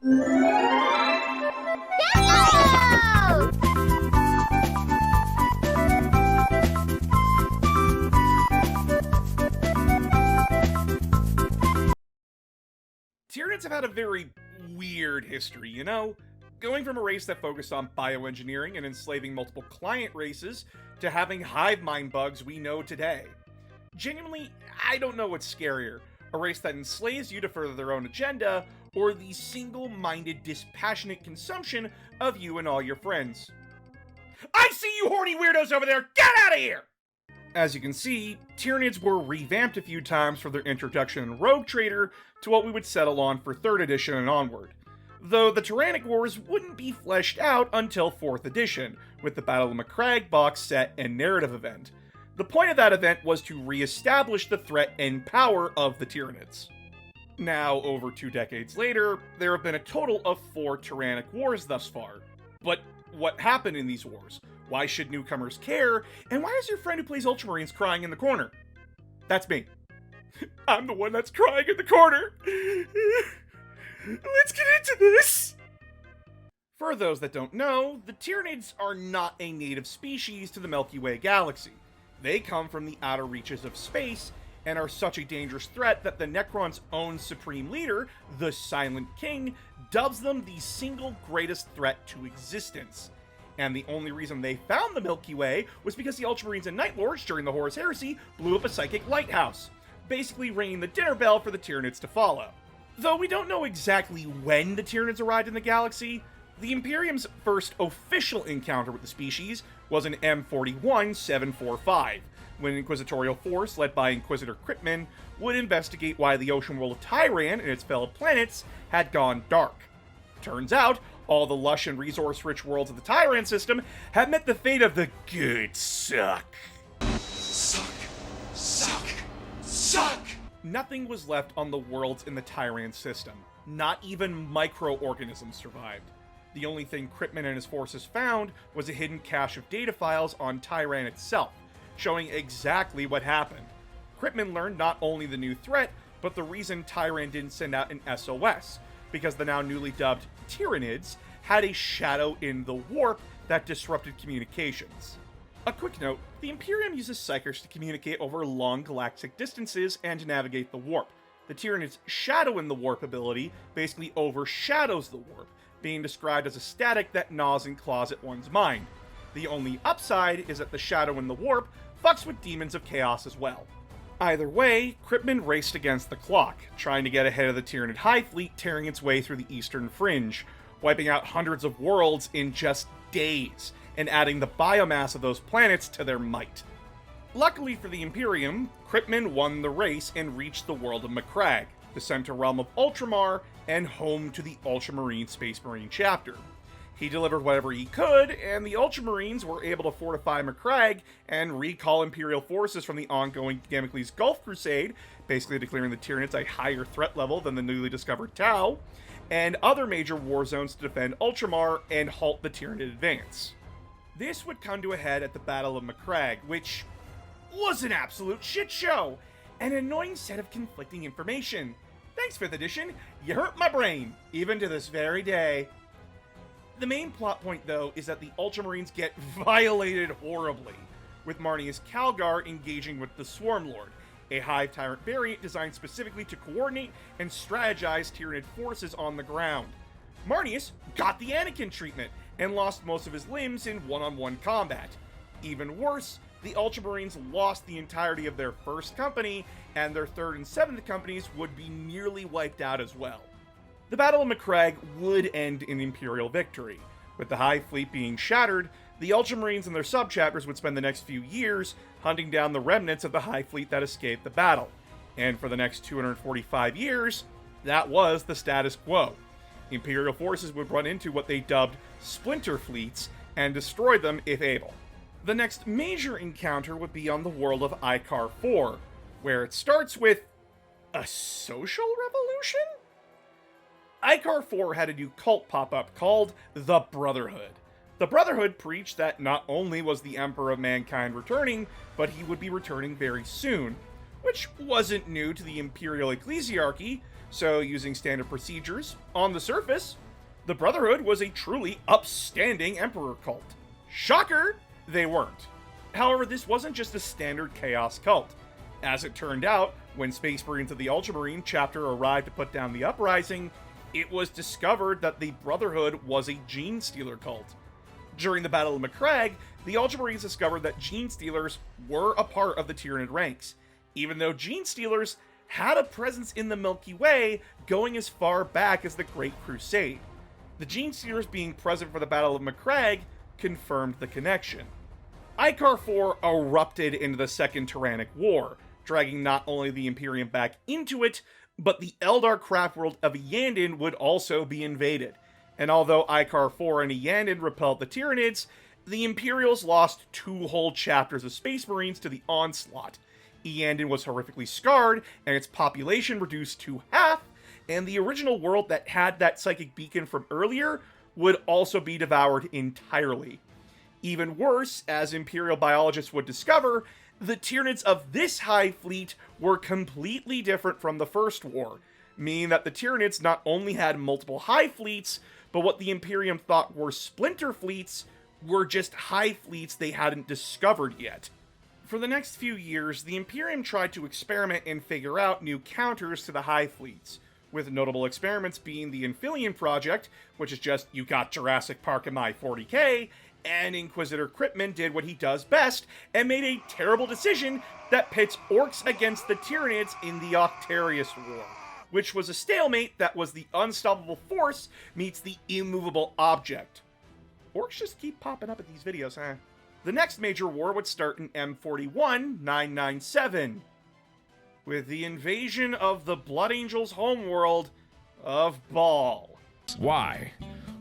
Tyranids have had a very weird history, you know? Going from a race that focused on bioengineering and enslaving multiple client races to having hive mind bugs we know today. Genuinely, I don't know what's scarier, a race that enslaves you to further their own agenda, or the single-minded, dispassionate consumption of you and all your friends. I see you horny weirdos over there! Get out of here! As you can see, Tyranids were revamped a few times for their introduction in Rogue Trader to what we would settle on for 3rd edition and onward. Though the Tyrannic Wars wouldn't be fleshed out until 4th edition, with the Battle of Mccrag box set and narrative event. The point of that event was to re-establish the threat and power of the Tyranids. Now, over 2 decades later, there have been a total of 4 Tyrannic Wars thus far. But what happened in these wars? Why should newcomers care? And why is your friend who plays Ultramarines crying in the corner? That's me. I'm the one that's crying in the corner! Let's get into this! For those that don't know, the Tyranids are not a native species to the Milky Way galaxy. They come from the outer reaches of space, and are such a dangerous threat that the Necron's own supreme leader, the Silent King, dubs them the single greatest threat to existence. And the only reason they found the Milky Way was because the Ultramarines and Night Lords during the Horus Heresy blew up a psychic lighthouse, basically ringing the dinner bell for the Tyranids to follow. Though we don't know exactly when the Tyranids arrived in the galaxy, the Imperium's first official encounter with the species was in M41-745, when an inquisitorial force led by Inquisitor Kryptman would investigate why the ocean world of Tyran and its fellow planets had gone dark. Turns out, all the lush and resource-rich worlds of the Tyran system had met the fate of the good suck. Suck. Suck. Suck! Nothing was left on the worlds in the Tyran system. Not even microorganisms survived. The only thing Kryptman and his forces found was a hidden cache of data files on Tyran itself, showing exactly what happened. Kryptman learned not only the new threat, but the reason Tyran didn't send out an SOS, because the now newly dubbed Tyranids had a shadow in the warp that disrupted communications. A quick note, the Imperium uses Psykers to communicate over long galactic distances and to navigate the warp. The Tyranids' shadow in the warp ability basically overshadows the warp, being described as a static that gnaws and claws at one's mind. The only upside is that the shadow in the warp fucks with demons of chaos as well. Either way, Kryptman raced against the clock, trying to get ahead of the Tyranid Hive Fleet tearing its way through the Eastern Fringe, wiping out hundreds of worlds in just days, and adding the biomass of those planets to their might. Luckily for the Imperium, Kryptman won the race and reached the world of Mccrag, the center realm of Ultramar, and home to the Ultramarine Space Marine chapter. He delivered whatever he could, and the Ultramarines were able to fortify Mccrag and recall Imperial forces from the ongoing Damocles Gulf Crusade, basically declaring the Tyranids a higher threat level than the newly discovered Tau, and other major war zones to defend Ultramar and halt the Tyranid advance. This would come to a head at the Battle of Mccrag, which was an absolute shit show, an annoying set of conflicting information. Thanks, 5th edition, you hurt my brain, even to this very day. The main plot point, though, is that the Ultramarines get violated horribly, with Marnius Calgar engaging with the Swarm Lord, a Hive Tyrant variant designed specifically to coordinate and strategize Tyranid forces on the ground. Marnius got the Anakin treatment, and lost most of his limbs in one-on-one combat. Even worse, the Ultramarines lost the entirety of their 1st company, and their 3rd and 7th companies would be nearly wiped out as well. The Battle of Mccrag would end in Imperial victory. With the Hive Fleet being shattered, the Ultramarines and their subchapters would spend the next few years hunting down the remnants of the Hive Fleet that escaped the battle. And for the next 245 years, that was the status quo. Imperial forces would run into what they dubbed splinter fleets and destroy them if able. The next major encounter would be on the world of Icar 4, where it starts with a social revolution? Icar 4 had a new cult pop up called the Brotherhood. The Brotherhood preached that not only was the Emperor of Mankind returning, but he would be returning very soon, which wasn't new to the Imperial Ecclesiarchy, So, using standard procedures, on the surface, the Brotherhood was a truly upstanding Emperor cult. Shocker, they weren't. However, this wasn't just a standard Chaos cult. As it turned out, when Space Marines of the Ultramarine chapter arrived to put down the Uprising, it was discovered that the Brotherhood was a Gene Stealer cult. During the Battle of Mccrag, the Ultramarines discovered that Gene Stealers were a part of the Tyranid ranks, even though Gene Stealers had a presence in the Milky Way going as far back as the Great Crusade. The Gene Stealers being present for the Battle of Mccrag confirmed the connection. Icar 4 erupted into the Second Tyrannic War, dragging not only the Imperium back into it, but the Eldar craft world of Yandin would also be invaded. And although Icar 4 and Yandin repelled the Tyranids, the Imperials lost 2 whole chapters of Space Marines to the onslaught. Yandin was horrifically scarred, and its population reduced to half, and the original world that had that psychic beacon from earlier would also be devoured entirely. Even worse, as Imperial biologists would discover, the Tyranids of this Hive fleet were completely different from the First War, meaning that the Tyranids not only had multiple Hive fleets, but what the Imperium thought were splinter fleets were just Hive fleets they hadn't discovered yet. For the next few years, the Imperium tried to experiment and figure out new counters to the Hive fleets, with notable experiments being the Infilian Project, which is just, you got Jurassic Park in my 40k, and Inquisitor Kryptman did what he does best, and made a terrible decision that pits orcs against the Tyranids in the Octarius War, which was a stalemate that was the unstoppable force meets the immovable object. Orcs just keep popping up at these videos, huh? The next major war would start in M41-997, with the invasion of the Blood Angels' homeworld of Baal. Why?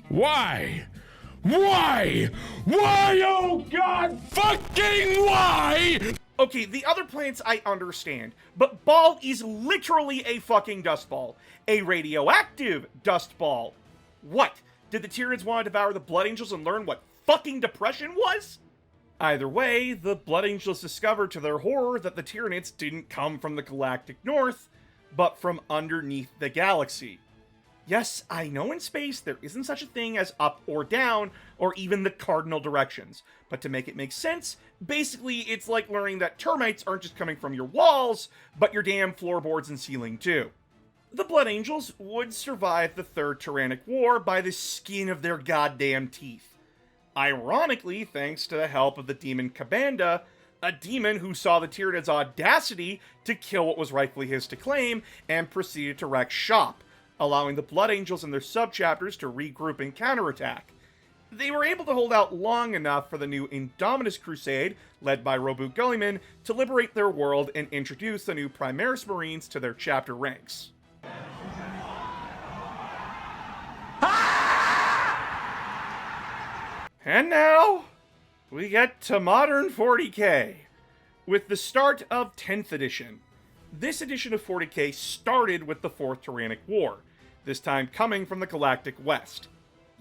Why? Why? Why, oh god fucking why? Okay, the other planets I understand, but Baal is literally a fucking dust ball. A radioactive dust ball. What? Did the Tyranids want to devour the Blood Angels and learn what fucking depression was? Either way, the Blood Angels discovered to their horror that the Tyranids didn't come from the galactic north, but from underneath the galaxy. Yes, I know in space there isn't such a thing as up or down, or even the cardinal directions. But to make it make sense, basically it's like learning that termites aren't just coming from your walls, but your damn floorboards and ceiling too. The Blood Angels would survive the Third Tyrannic War by the skin of their goddamn teeth. Ironically, thanks to the help of the demon Kabanda, a demon who saw the Tyranids' audacity to kill what was rightfully his to claim, and proceeded to wreck shop, allowing the Blood Angels and their subchapters to regroup and counterattack. They were able to hold out long enough for the new Indominus Crusade, led by Robu Gulliman, to liberate their world and introduce the new Primaris Marines to their chapter ranks. And now, we get to modern 40k, with the start of 10th edition. This edition of 40k started with the Fourth Tyrannic War, this time coming from the Galactic West.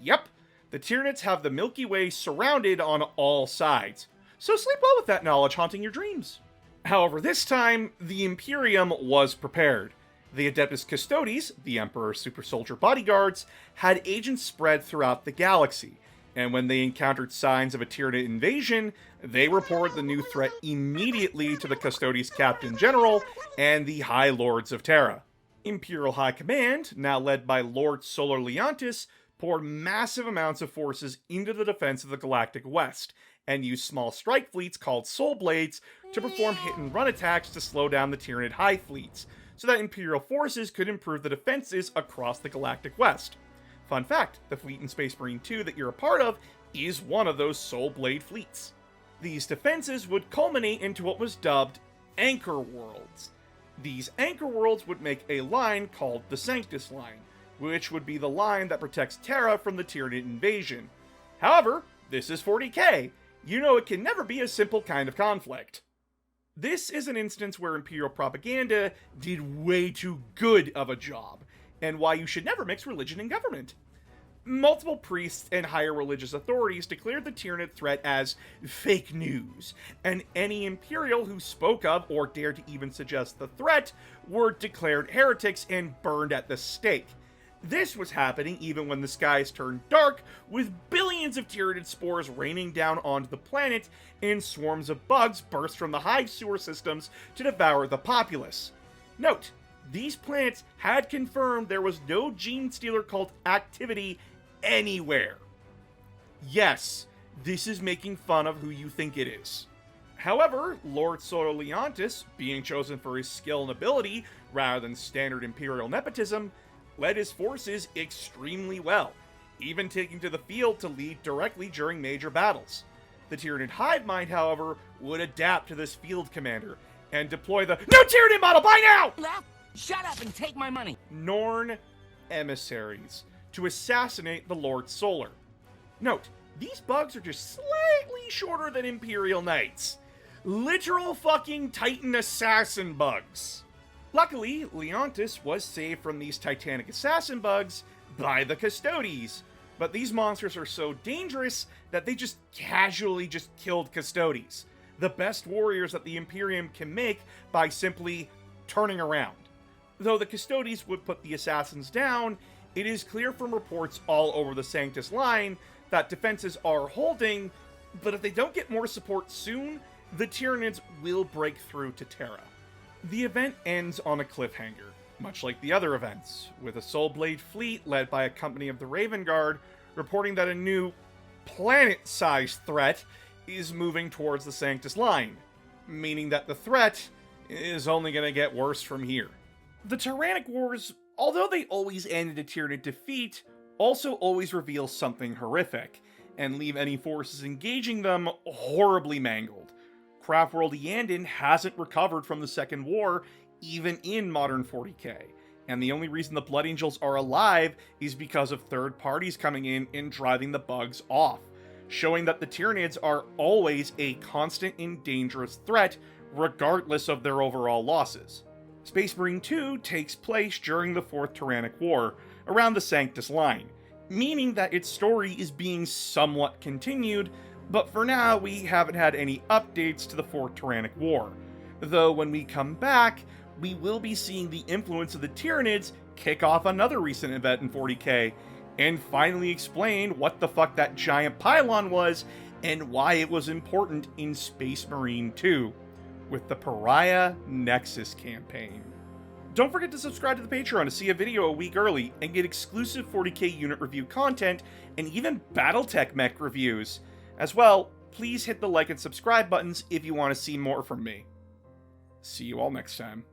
Yep, the Tyranids have the Milky Way surrounded on all sides, so sleep well with that knowledge haunting your dreams. However, this time, the Imperium was prepared. The Adeptus Custodes, the Emperor's super soldier bodyguards, had agents spread throughout the galaxy, and when they encountered signs of a Tyranid invasion, they reported the new threat immediately to the Custodes Captain General and the High Lords of Terra. Imperial High Command, now led by Lord Solar Leontis, poured massive amounts of forces into the defense of the Galactic West, and used small strike fleets called Soul Blades to perform hit-and-run attacks to slow down the Tyranid Hive fleets, so that Imperial forces could improve the defenses across the Galactic West. Fun fact, the fleet in Space Marine 2 that you're a part of is one of those Soul Blade fleets. These defenses would culminate into what was dubbed Anchor Worlds. These Anchor Worlds would make a line called the Sanctus Line, which would be the line that protects Terra from the Tyranid invasion. However, this is 40k. You know it can never be a simple kind of conflict. This is an instance where Imperial propaganda did way too good of a job, and why you should never mix religion and government. Multiple priests and higher religious authorities declared the Tyranid threat as fake news, and any Imperial who spoke of or dared to even suggest the threat were declared heretics and burned at the stake. This was happening even when the skies turned dark, with billions of Tyranid spores raining down onto the planet, and swarms of bugs burst from the hive sewer systems to devour the populace. Note, these planets had confirmed there was no Gene Stealer cult activity anywhere. Yes, this is making fun of who you think it is. However, Lord Solar Leontis, being chosen for his skill and ability rather than standard Imperial nepotism, led his forces extremely well, even taking to the field to lead directly during major battles. The Tyranid hive mind, however, would adapt to this field commander and deploy the "No Tyranid model, buy now!" Shut up and take my money! Norn emissaries to assassinate the Lord Solar. Note, these bugs are just slightly shorter than Imperial Knights. Literal fucking Titan assassin bugs. Luckily, Leontis was saved from these Titanic assassin bugs by the Custodes, but these monsters are so dangerous that they just casually killed Custodes, the best warriors that the Imperium can make by simply turning around. Though the Custodes would put the assassins down, it is clear from reports all over the Sanctus line that defenses are holding, but if they don't get more support soon, the Tyranids will break through to Terra. The event ends on a cliffhanger, much like the other events, with a Soulblade fleet led by a company of the Raven Guard reporting that a new planet-sized threat is moving towards the Sanctus line, meaning that the threat is only going to get worse from here. The Tyrannic Wars, although they always end in a Tyranid defeat, also always reveal something horrific, and leave any forces engaging them horribly mangled. Craftworld Yandin hasn't recovered from the Second War, even in modern 40k, and the only reason the Blood Angels are alive is because of third parties coming in and driving the bugs off, showing that the Tyranids are always a constant and dangerous threat, regardless of their overall losses. Space Marine 2 takes place during the Fourth Tyrannic War, around the Sanctus line, meaning that its story is being somewhat continued, but for now we haven't had any updates to the Fourth Tyrannic War, though when we come back, we will be seeing the influence of the Tyranids kick off another recent event in 40k, and finally explain what the fuck that giant pylon was, and why it was important in Space Marine 2. With the Pariah Nexus campaign. Don't forget to subscribe to the Patreon to see a video a week early and get exclusive 40k unit review content and even Battletech mech reviews. As well, please hit the like and subscribe buttons if you want to see more from me. See you all next time.